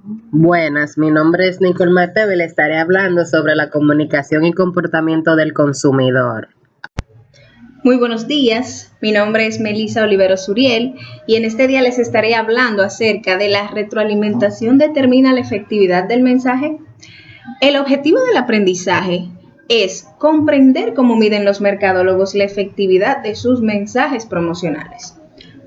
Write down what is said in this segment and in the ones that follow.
Buenas, mi nombre es Nicole Mateo y le estaré hablando sobre la comunicación y comportamiento del consumidor. Muy buenos días, mi nombre es Melissa Oliveros Uriel y en este día les estaré hablando acerca de la retroalimentación determina la efectividad del mensaje. El objetivo del aprendizaje es comprender cómo miden los mercadólogos la efectividad de sus mensajes promocionales,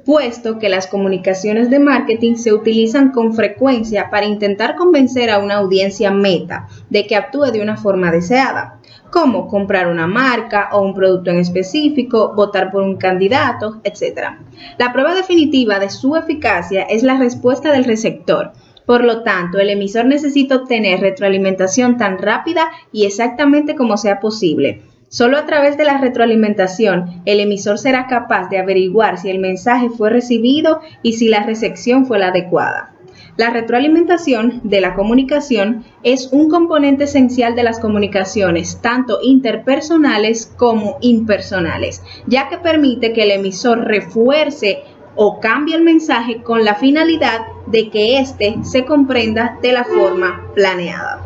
puesto que las comunicaciones de marketing se utilizan con frecuencia para intentar convencer a una audiencia meta de que actúe de una forma deseada, como comprar una marca o un producto en específico, votar por un candidato, etc. La prueba definitiva de su eficacia es la respuesta del receptor. Por lo tanto, el emisor necesita obtener retroalimentación tan rápida y exactamente como sea posible. Solo a través de la retroalimentación, el emisor será capaz de averiguar si el mensaje fue recibido y si la recepción fue la adecuada. La retroalimentación de la comunicación es un componente esencial de las comunicaciones, tanto interpersonales como impersonales, ya que permite que el emisor refuerce o cambie el mensaje con la finalidad de que éste se comprenda de la forma planeada.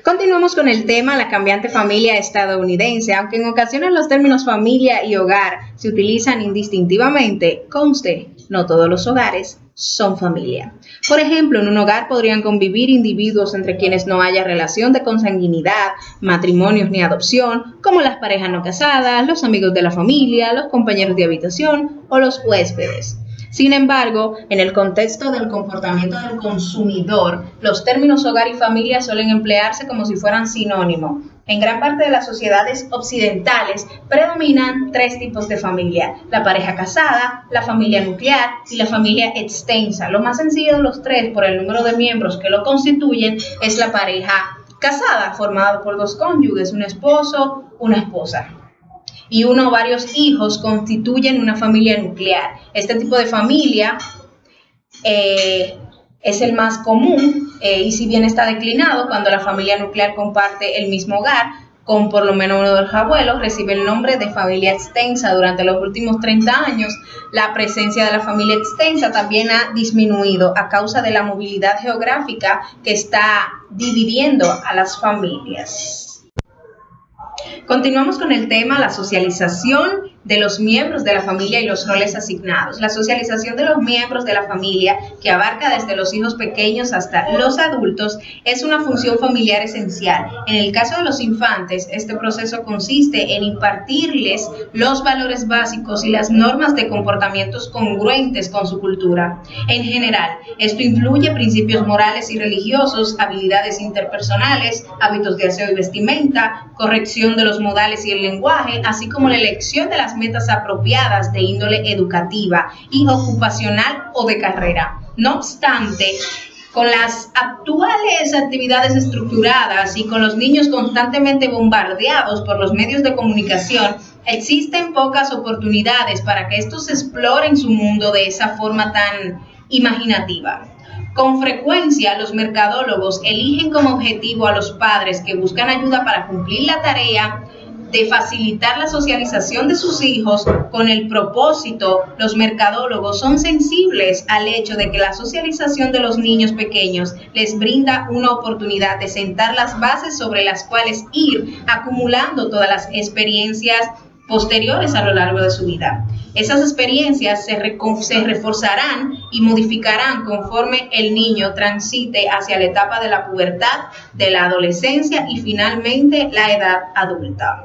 Continuamos con el tema la cambiante familia estadounidense. Aunque en ocasiones los términos familia y hogar se utilizan indistintivamente, conste, no todos los hogares son familia. Por ejemplo, en un hogar podrían convivir individuos entre quienes no haya relación de consanguinidad, matrimonios ni adopción, como las parejas no casadas, los amigos de la familia, los compañeros de habitación o los huéspedes. Sin embargo, en el contexto del comportamiento del consumidor, los términos hogar y familia suelen emplearse como si fueran sinónimos. En gran parte de las sociedades occidentales predominan tres tipos de familia: la pareja casada, la familia nuclear y la familia extensa. Lo más sencillo de los tres, por el número de miembros que lo constituyen, es la pareja casada, formada por dos cónyuges, un esposo, una esposa, y uno o varios hijos constituyen una familia nuclear. Este tipo de familia es el más común y si bien está declinado cuando la familia nuclear comparte el mismo hogar con por lo menos uno de los abuelos, recibe el nombre de familia extensa. Durante los últimos 30 años, la presencia de la familia extensa también ha disminuido a causa de la movilidad geográfica que está dividiendo a las familias. Continuamos con el tema la socialización de los miembros de la familia y los roles asignados. La socialización de los miembros de la familia, que abarca desde los hijos pequeños hasta los adultos, es una función familiar esencial. En el caso de los infantes, este proceso consiste en impartirles los valores básicos y las normas de comportamientos congruentes con su cultura. En general, esto incluye principios morales y religiosos, habilidades interpersonales, hábitos de aseo y vestimenta, corrección de los modales y el lenguaje, así como la elección de las metas apropiadas de índole educativa y ocupacional o de carrera. No obstante, con las actuales actividades estructuradas y con los niños constantemente bombardeados por los medios de comunicación, existen pocas oportunidades para que estos exploren su mundo de esa forma tan imaginativa. Con frecuencia, los mercadólogos eligen como objetivo a los padres que buscan ayuda para cumplir la tarea de facilitar la socialización de sus hijos. Con el propósito, los mercadólogos son sensibles al hecho de que la socialización de los niños pequeños les brinda una oportunidad de sentar las bases sobre las cuales ir acumulando todas las experiencias posteriores a lo largo de su vida. Esas experiencias se reforzarán y modificarán conforme el niño transite hacia la etapa de la pubertad, de la adolescencia y finalmente la edad adulta.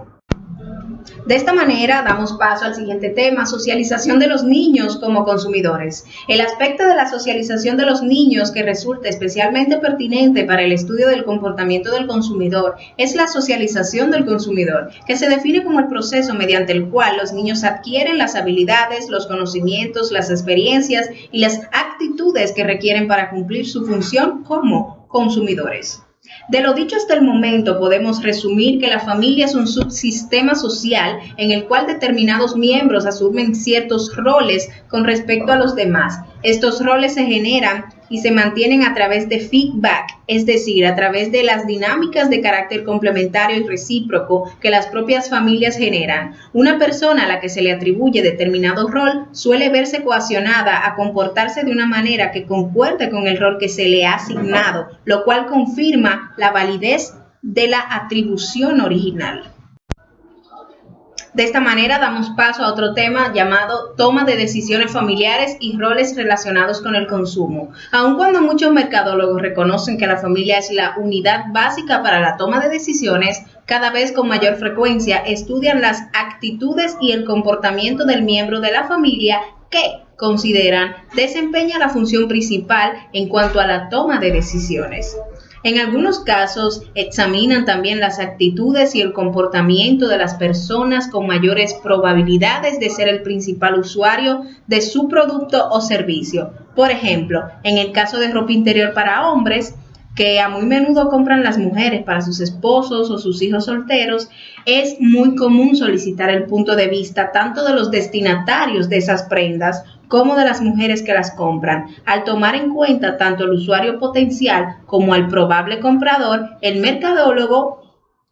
De esta manera damos paso al siguiente tema: socialización de los niños como consumidores. El aspecto de la socialización de los niños que resulta especialmente pertinente para el estudio del comportamiento del consumidor es la socialización del consumidor, que se define como el proceso mediante el cual los niños adquieren las habilidades, los conocimientos, las experiencias y las actitudes que requieren para cumplir su función como consumidores. De lo dicho hasta el momento, podemos resumir que la familia es un subsistema social en el cual determinados miembros asumen ciertos roles con respecto a los demás. Estos roles se generan y se mantienen a través de feedback, es decir, a través de las dinámicas de carácter complementario y recíproco que las propias familias generan. Una persona a la que se le atribuye determinado rol suele verse coaccionada a comportarse de una manera que concuerde con el rol que se le ha asignado, lo cual confirma la validez de la atribución original. De esta manera damos paso a otro tema llamado toma de decisiones familiares y roles relacionados con el consumo. Aun cuando muchos mercadólogos reconocen que la familia es la unidad básica para la toma de decisiones, cada vez con mayor frecuencia estudian las actitudes y el comportamiento del miembro de la familia que consideran desempeña la función principal en cuanto a la toma de decisiones. En algunos casos, examinan también las actitudes y el comportamiento de las personas con mayores probabilidades de ser el principal usuario de su producto o servicio. Por ejemplo, en el caso de ropa interior para hombres, que a muy menudo compran las mujeres para sus esposos o sus hijos solteros, es muy común solicitar el punto de vista tanto de los destinatarios de esas prendas como de las mujeres que las compran. Al tomar en cuenta tanto el usuario potencial como al probable comprador, el mercadólogo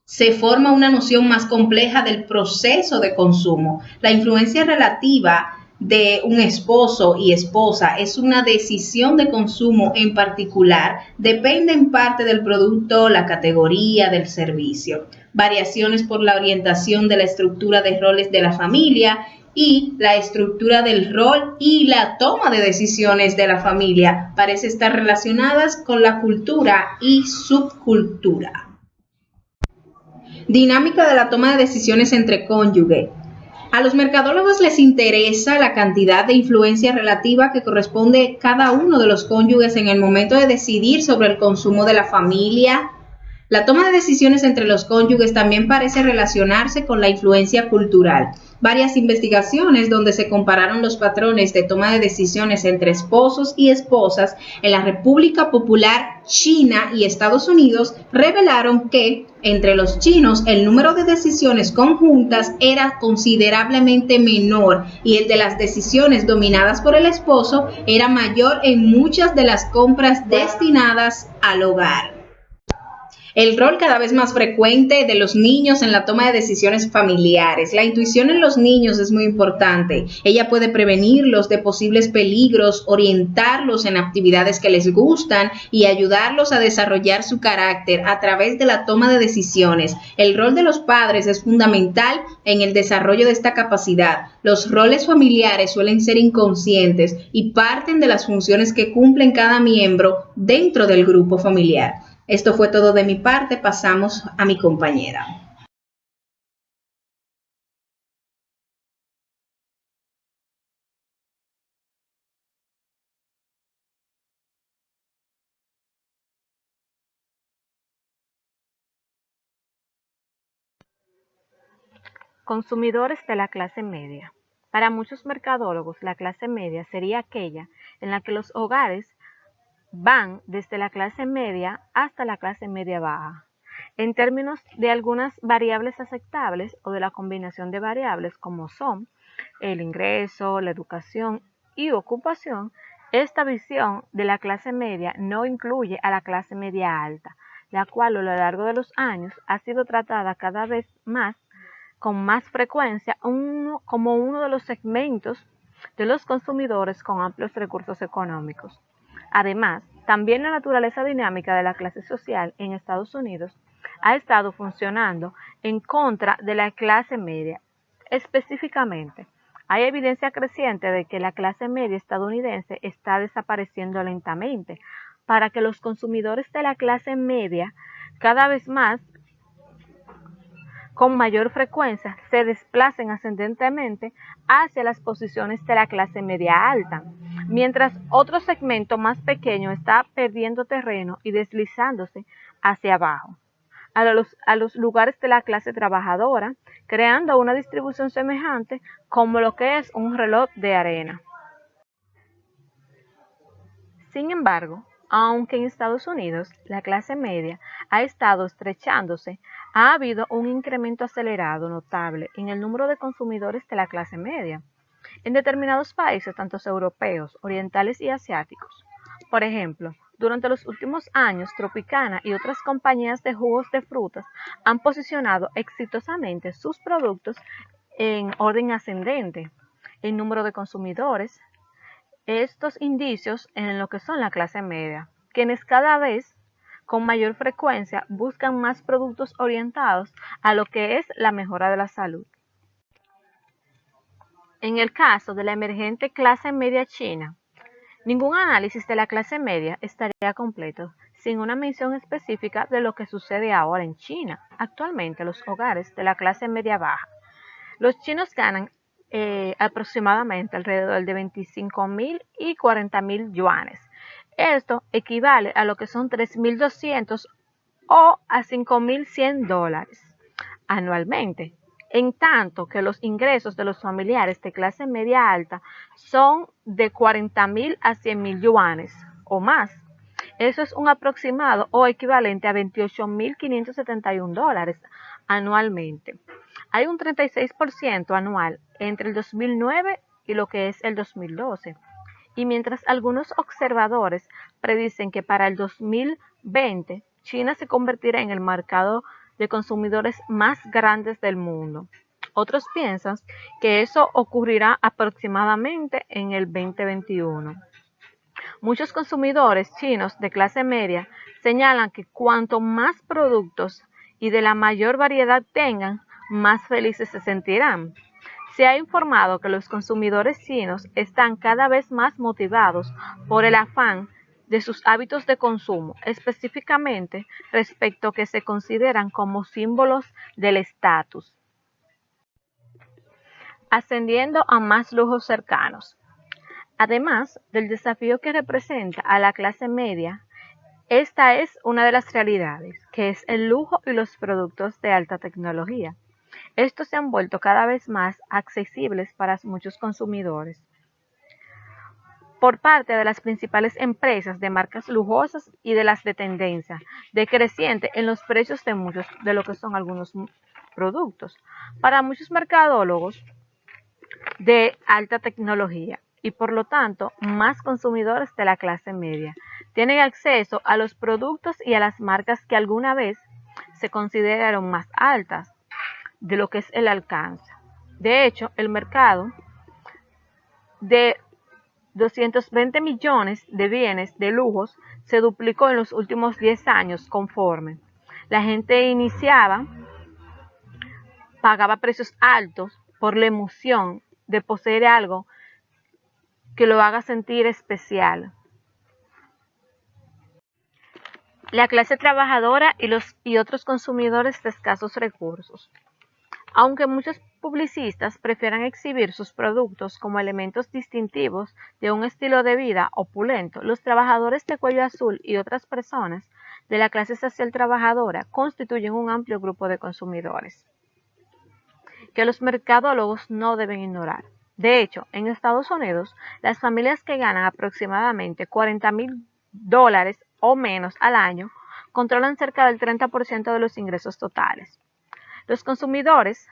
se forma una noción más compleja del proceso de consumo. La influencia relativa de un esposo y esposa es una decisión de consumo en particular, depende en parte del producto, la categoría del servicio, variaciones por la orientación de la estructura de roles de la familia y la estructura del rol y la toma de decisiones de la familia parece estar relacionadas con la cultura y subcultura. Dinámica de la toma de decisiones entre cónyuge. A los mercadólogos les interesa la cantidad de influencia relativa que corresponde cada uno de los cónyuges en el momento de decidir sobre el consumo de la familia. La toma de decisiones entre los cónyuges también parece relacionarse con la influencia cultural. Varias investigaciones donde se compararon los patrones de toma de decisiones entre esposos y esposas en la República Popular China y Estados Unidos revelaron que entre los chinos el número de decisiones conjuntas era considerablemente menor y el de las decisiones dominadas por el esposo era mayor en muchas de las compras destinadas al hogar. El rol cada vez más frecuente de los niños en la toma de decisiones familiares. La intuición en los niños es muy importante. Ella puede prevenirlos de posibles peligros, orientarlos en actividades que les gustan y ayudarlos a desarrollar su carácter a través de la toma de decisiones. El rol de los padres es fundamental en el desarrollo de esta capacidad. Los roles familiares suelen ser inconscientes y parten de las funciones que cumplen cada miembro dentro del grupo familiar. Esto fue todo de mi parte, pasamos a mi compañera. Consumidores de la clase media. Para muchos mercadólogos, la clase media sería aquella en la que los hogares van desde la clase media hasta la clase media baja. En términos de algunas variables aceptables o de la combinación de variables como son el ingreso, la educación y ocupación, esta visión de la clase media no incluye a la clase media alta, la cual a lo largo de los años ha sido tratada cada vez más con más frecuencia como uno de los segmentos de los consumidores con amplios recursos económicos. Además, también la naturaleza dinámica de la clase social en Estados Unidos ha estado funcionando en contra de la clase media. Específicamente, hay evidencia creciente de que la clase media estadounidense está desapareciendo lentamente para que los consumidores de la clase media cada vez más con mayor frecuencia se desplacen ascendentemente hacia las posiciones de la clase media alta, mientras otro segmento más pequeño está perdiendo terreno y deslizándose hacia abajo, a los lugares de la clase trabajadora, creando una distribución semejante como lo que es un reloj de arena. Sin embargo, aunque en Estados Unidos la clase media ha estado estrechándose, ha habido un incremento acelerado notable en el número de consumidores de la clase media. En determinados países, tanto europeos, orientales y asiáticos, Por ejemplo, durante los últimos años, Tropicana y otras compañías de jugos de frutas han posicionado exitosamente sus productos en orden ascendente en número de consumidores. Estos indicios en lo que son la clase media, quienes cada vez con mayor frecuencia buscan más productos orientados a lo que es la mejora de la salud. En el caso de la emergente clase media china, ningún análisis de la clase media estaría completo sin una mención específica de lo que sucede ahora en China. Actualmente, los hogares de la clase media baja. Los chinos ganan aproximadamente alrededor de 25.000 y 40.000 yuanes. Esto equivale a lo que son 3.200 o a 5.100 dólares anualmente. En tanto que los ingresos de los familiares de clase media alta son de 40.000 a 100.000 yuanes o más. Eso es un aproximado o equivalente a 28.571 dólares anualmente. Hay un 36% anual entre el 2009 y lo que es el 2012. Y mientras algunos observadores predicen que para el 2020 China se convertirá en el mercado de consumidores más grandes del mundo, otros piensan que eso ocurrirá aproximadamente en el 2021. Muchos consumidores chinos de clase media señalan que cuanto más productos y de la mayor variedad tengan, más felices se sentirán. Se ha informado que los consumidores chinos están cada vez más motivados por el afán de sus hábitos de consumo, específicamente respecto a que se consideran como símbolos del estatus, ascendiendo a más lujos cercanos. Además del desafío que representa a la clase media, esta es una de las realidades, que es el lujo y los productos de alta tecnología. Estos se han vuelto cada vez más accesibles para muchos consumidores por parte de las principales empresas de marcas lujosas y de las de tendencia decreciente en los precios de muchos de lo que son algunos productos. Para muchos mercadólogos de alta tecnología y por lo tanto más consumidores de la clase media tienen acceso a los productos y a las marcas que alguna vez se consideraron más altas de lo que es el alcance. De hecho, el mercado de 220 millones de bienes de lujos se duplicó en los últimos 10 años conforme la gente pagaba precios altos por la emoción de poseer algo que lo haga sentir especial. La clase trabajadora y otros consumidores de escasos recursos. Aunque muchos publicistas prefieran exhibir sus productos como elementos distintivos de un estilo de vida opulento, los trabajadores de cuello azul y otras personas de la clase social trabajadora constituyen un amplio grupo de consumidores que los mercadólogos no deben ignorar. De hecho, en Estados Unidos, las familias que ganan aproximadamente 40.000 dólares o menos al año controlan cerca del 30% de los ingresos totales. Los consumidores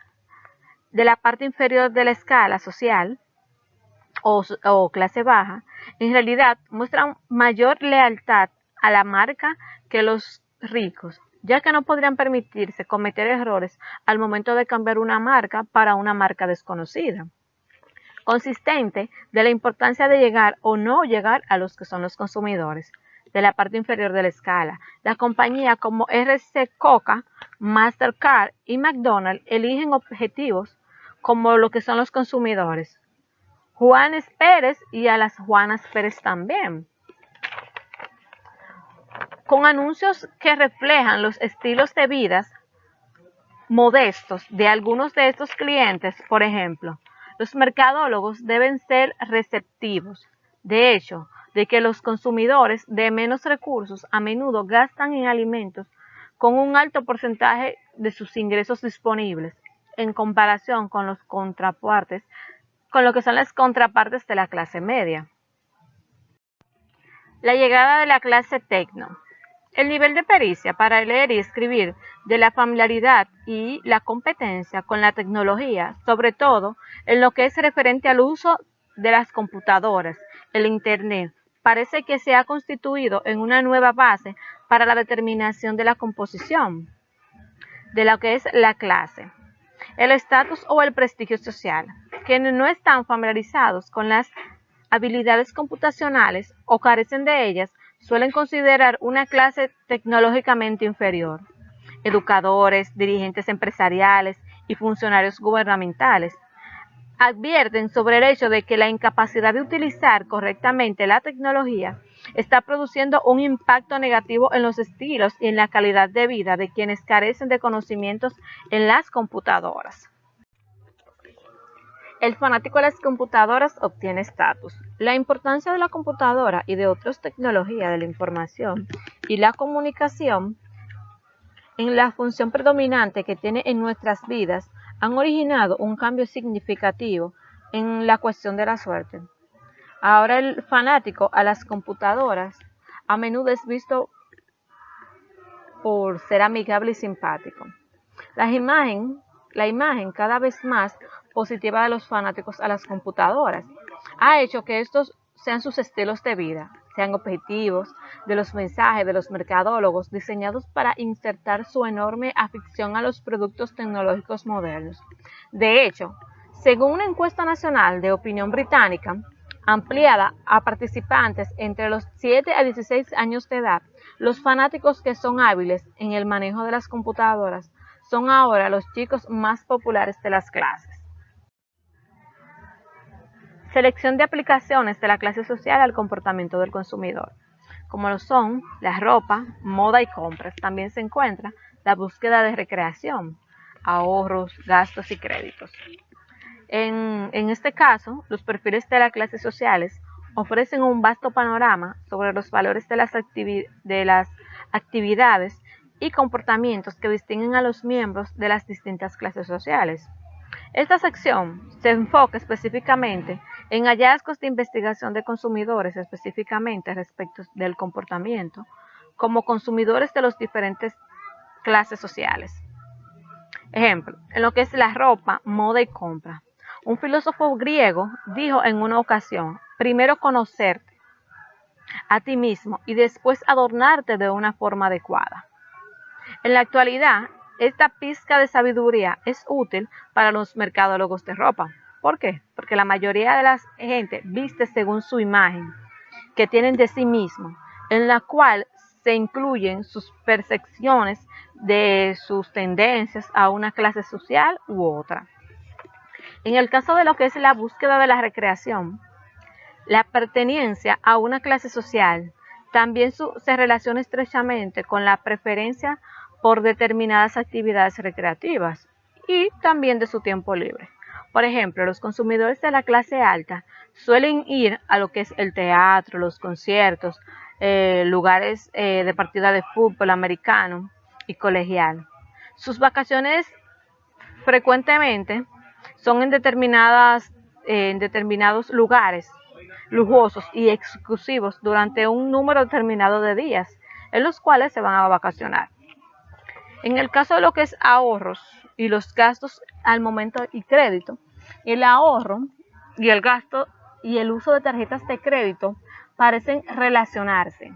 de la parte inferior de la escala social o clase baja, en realidad muestran mayor lealtad a la marca que los ricos, ya que no podrían permitirse cometer errores al momento de cambiar una marca para una marca desconocida, consistente de la importancia de llegar o no llegar a los que son los consumidores de la parte inferior de la escala. La compañía como RC Coca, Mastercard y McDonald's eligen objetivos como lo que son los consumidores. Juanes Pérez y a las Juanas Pérez también. Con anuncios que reflejan los estilos de vida modestos de algunos de estos clientes, por ejemplo, los mercadólogos deben ser receptivos. De hecho, de que los consumidores de menos recursos a menudo gastan en alimentos con un alto porcentaje de sus ingresos disponibles en comparación con lo que son las contrapartes de la clase media. La llegada de la clase tecno. El nivel de pericia para leer y escribir, de la familiaridad y la competencia con la tecnología, sobre todo en lo que es referente al uso de las computadoras, el Internet, parece que se ha constituido en una nueva base para la determinación de la composición de lo que es la clase, el estatus o el prestigio social. Quienes no están familiarizados con las habilidades computacionales o carecen de ellas suelen considerar una clase tecnológicamente inferior. Educadores, dirigentes empresariales y funcionarios gubernamentales advierten sobre el hecho de que la incapacidad de utilizar correctamente la tecnología está produciendo un impacto negativo en los estilos y en la calidad de vida de quienes carecen de conocimientos en las computadoras. El fanático de las computadoras obtiene estatus. La importancia de la computadora y de otras tecnologías de la información y la comunicación en la función predominante que tiene en nuestras vidas han originado un cambio significativo en la cuestión de la suerte. Ahora el fanático a las computadoras a menudo es visto por ser amigable y simpático. La imagen cada vez más positiva de los fanáticos a las computadoras ha hecho que estos sean sus estilos de vida, sean objetivos de los mensajes de los mercadólogos diseñados para insertar su enorme afición a los productos tecnológicos modernos. De hecho, según una encuesta nacional de opinión británica, ampliada a participantes entre los 7 a 16 años de edad, los fanáticos que son hábiles en el manejo de las computadoras son ahora los chicos más populares de las clases. Selección de aplicaciones de la clase social al comportamiento del consumidor, como lo son la ropa, moda y compras. También se encuentra la búsqueda de recreación, ahorros, gastos y créditos. En este caso, los perfiles de las clases sociales ofrecen un vasto panorama sobre los valores de las actividades y comportamientos que distinguen a los miembros de las distintas clases sociales. Esta sección se enfoca específicamente en hallazgos de investigación de consumidores, específicamente respecto del comportamiento, como consumidores de las diferentes clases sociales. Ejemplo, en lo que es la ropa, moda y compra. Un filósofo griego dijo en una ocasión: primero conocerte a ti mismo y después adornarte de una forma adecuada. En la actualidad, esta pizca de sabiduría es útil para los mercadólogos de ropa. ¿Por qué? Porque la mayoría de la gente viste según su imagen que tienen de sí mismo, en la cual se incluyen sus percepciones de sus tendencias a una clase social u otra. En el caso de lo que es la búsqueda de la recreación, la pertenencia a una clase social también se relaciona estrechamente con la preferencia por determinadas actividades recreativas y también de su tiempo libre. Por ejemplo, los consumidores de la clase alta suelen ir a lo que es el teatro, los conciertos, lugares de partida de fútbol americano y colegial. Sus vacaciones frecuentemente son en determinados lugares lujosos y exclusivos durante un número determinado de días en los cuales se van a vacacionar. En el caso de lo que es ahorros y los gastos al momento y crédito, el ahorro y el gasto y el uso de tarjetas de crédito parecen relacionarse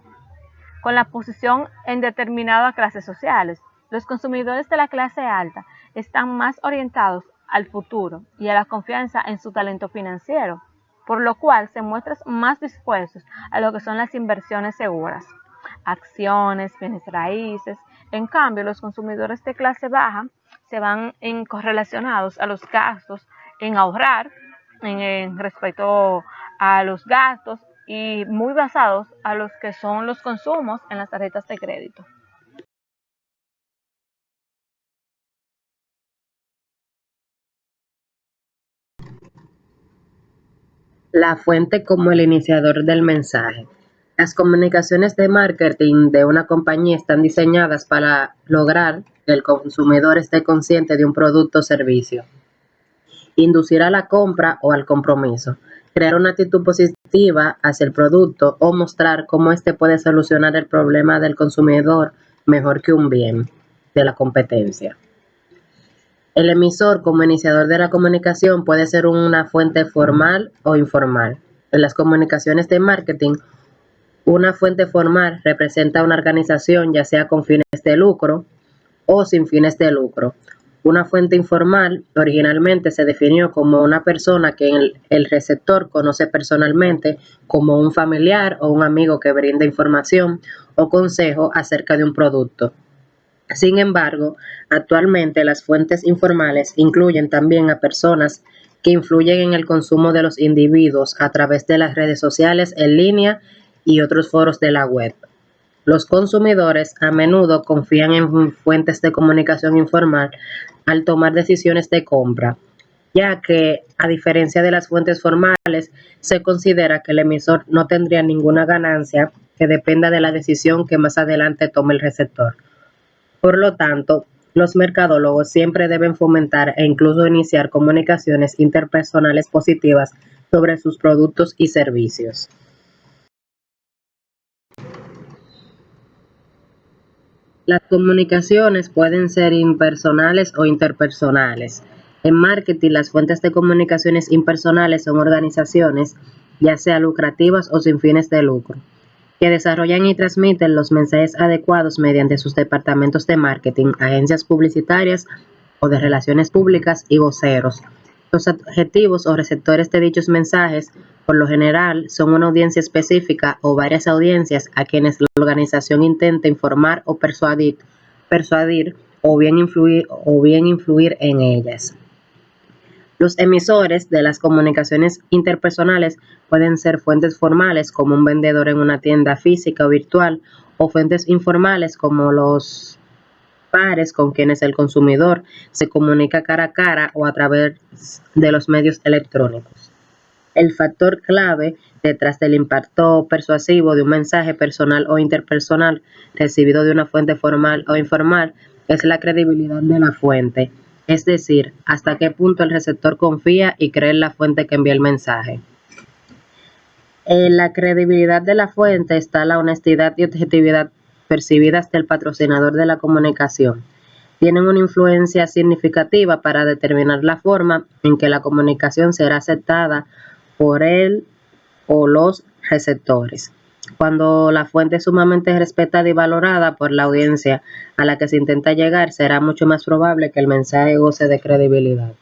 con la posición en determinadas clases sociales. Los consumidores de la clase alta están más orientados al futuro y a la confianza en su talento financiero, por lo cual se muestran más dispuestos a lo que son las inversiones seguras, acciones, bienes raíces. En cambio, los consumidores de clase baja se van correlacionados a los gastos en ahorrar, en respecto a los gastos y muy basados a los que son los consumos en las tarjetas de crédito. La fuente como el iniciador del mensaje. Las comunicaciones de marketing de una compañía están diseñadas para lograr que el consumidor esté consciente de un producto o servicio, inducir a la compra o al compromiso, crear una actitud positiva hacia el producto o mostrar cómo éste puede solucionar el problema del consumidor mejor que un bien de la competencia. El emisor como iniciador de la comunicación puede ser una fuente formal o informal. En las comunicaciones de marketing, Una fuente formal representa una organización, ya sea con fines de lucro o sin fines de lucro. Una fuente informal originalmente se definió como una persona que el receptor conoce personalmente, como un familiar o un amigo que brinda información o consejo acerca de un producto. Sin embargo, actualmente las fuentes informales incluyen también a personas que influyen en el consumo de los individuos a través de las redes sociales en línea y otros foros de la web. Los consumidores a menudo confían en fuentes de comunicación informal al tomar decisiones de compra, ya que, a diferencia de las fuentes formales, se considera que el emisor no tendría ninguna ganancia que dependa de la decisión que más adelante tome el receptor. Por lo tanto, los mercadólogos siempre deben fomentar e incluso iniciar comunicaciones interpersonales positivas sobre sus productos y servicios. Las comunicaciones pueden ser impersonales o interpersonales. En marketing, las fuentes de comunicaciones impersonales son organizaciones, ya sea lucrativas o sin fines de lucro, que desarrollan y transmiten los mensajes adecuados mediante sus departamentos de marketing, agencias publicitarias o de relaciones públicas y voceros. Los objetivos o receptores de dichos mensajes, por lo general, son una audiencia específica o varias audiencias a quienes la organización intenta informar o persuadir o bien influir en ellas. Los emisores de las comunicaciones interpersonales pueden ser fuentes formales, como un vendedor en una tienda física o virtual, o fuentes informales, como los pares con quienes el consumidor se comunica cara a cara o a través de los medios electrónicos. El factor clave detrás del impacto persuasivo de un mensaje personal o interpersonal recibido de una fuente formal o informal es la credibilidad de la fuente, es decir, hasta qué punto el receptor confía y cree en la fuente que envía el mensaje. En la credibilidad de la fuente está la honestidad y objetividad percibidas del patrocinador de la comunicación. Tienen una influencia significativa para determinar la forma en que la comunicación será aceptada por él o los receptores. Cuando la fuente es sumamente respetada y valorada por la audiencia a la que se intenta llegar, será mucho más probable que el mensaje goce de credibilidad.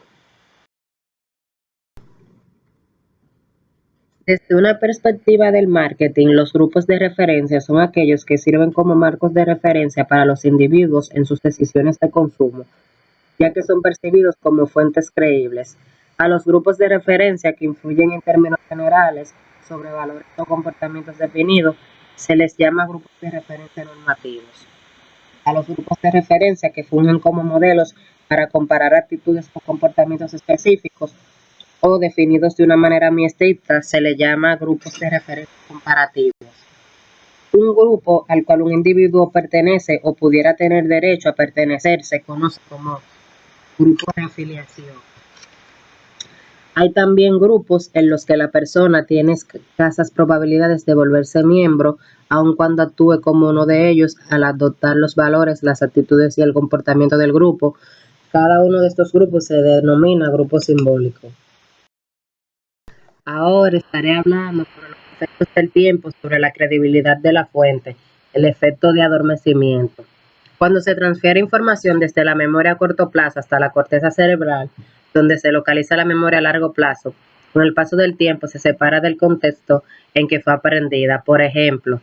Desde una perspectiva del marketing, los grupos de referencia son aquellos que sirven como marcos de referencia para los individuos en sus decisiones de consumo, ya que son percibidos como fuentes creíbles. A los grupos de referencia que influyen en términos generales sobre valores o comportamientos definidos, se les llama grupos de referencia normativos. A los grupos de referencia que fungen como modelos para comparar actitudes o comportamientos específicos o definidos de una manera muy estricta, se le llama grupos de referencia comparativos. Un grupo al cual un individuo pertenece o pudiera tener derecho a pertenecer se conoce como grupo de afiliación. Hay también grupos en los que la persona tiene escasas probabilidades de volverse miembro, aun cuando actúe como uno de ellos al adoptar los valores, las actitudes y el comportamiento del grupo. Cada uno de estos grupos se denomina grupo simbólico. Ahora estaré hablando sobre los efectos del tiempo sobre la credibilidad de la fuente, el efecto de adormecimiento. Cuando se transfiere información desde la memoria a corto plazo hasta la corteza cerebral, donde se localiza la memoria a largo plazo, con el paso del tiempo se separa del contexto en que fue aprendida. Por ejemplo,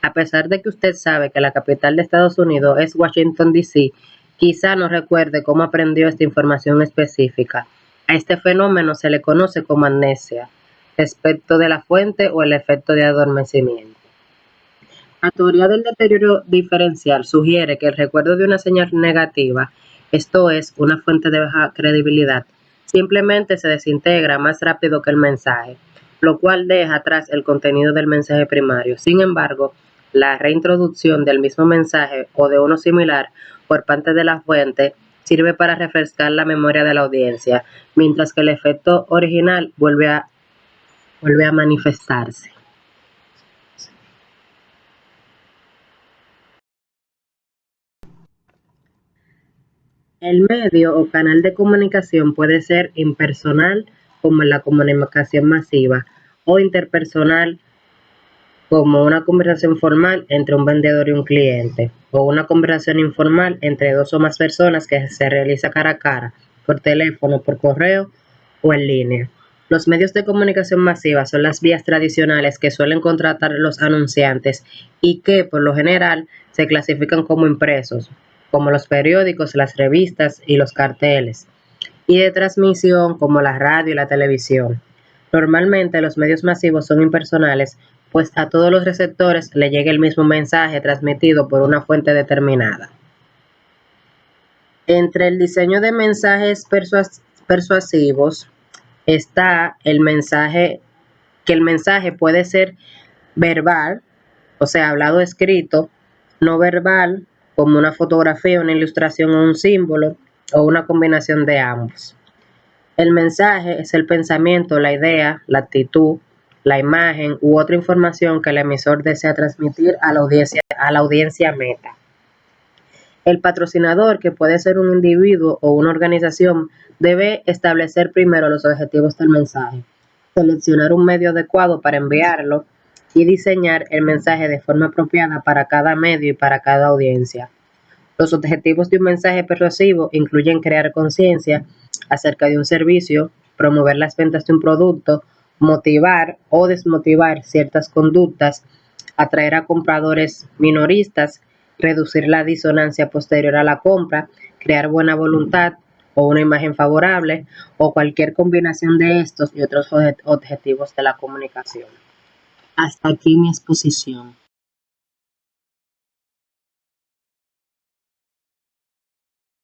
a pesar de que usted sabe que la capital de Estados Unidos es Washington, D.C., quizá no recuerde cómo aprendió esta información específica. A este fenómeno se le conoce como amnesia respecto de la fuente o el efecto de adormecimiento. La teoría del deterioro diferencial sugiere que el recuerdo de una señal negativa, esto es, una fuente de baja credibilidad, simplemente se desintegra más rápido que el mensaje, lo cual deja atrás el contenido del mensaje primario. Sin embargo, la reintroducción del mismo mensaje o de uno similar por parte de la fuente sirve para refrescar la memoria de la audiencia, mientras que el efecto original vuelve a manifestarse. El medio o canal de comunicación puede ser impersonal, como en la comunicación masiva, o interpersonal, como una conversación formal entre un vendedor y un cliente, o una conversación informal entre dos o más personas que se realiza cara a cara, por teléfono, por correo o en línea. Los medios de comunicación masiva son las vías tradicionales que suelen contratar los anunciantes y que, por lo general, se clasifican como impresos, como los periódicos, las revistas y los carteles, y de transmisión como la radio y la televisión. Normalmente los medios masivos son impersonales, pues a todos los receptores le llega el mismo mensaje transmitido por una fuente determinada. Entre el diseño de mensajes persuasivos está que el mensaje puede ser verbal, o sea, hablado o escrito, no verbal, como una fotografía, una ilustración o un símbolo, o una combinación de ambos. El mensaje es el pensamiento, la idea, la actitud, la imagen u otra información que el emisor desea transmitir a la audiencia meta. El patrocinador, que puede ser un individuo o una organización, debe establecer primero los objetivos del mensaje, seleccionar un medio adecuado para enviarlo y diseñar el mensaje de forma apropiada para cada medio y para cada audiencia. Los objetivos de un mensaje persuasivo incluyen crear conciencia acerca de un servicio, promover las ventas de un producto, motivar o desmotivar ciertas conductas, atraer a compradores minoristas, reducir la disonancia posterior a la compra, crear buena voluntad o una imagen favorable, o cualquier combinación de estos y otros objetivos de la comunicación. Hasta aquí mi exposición.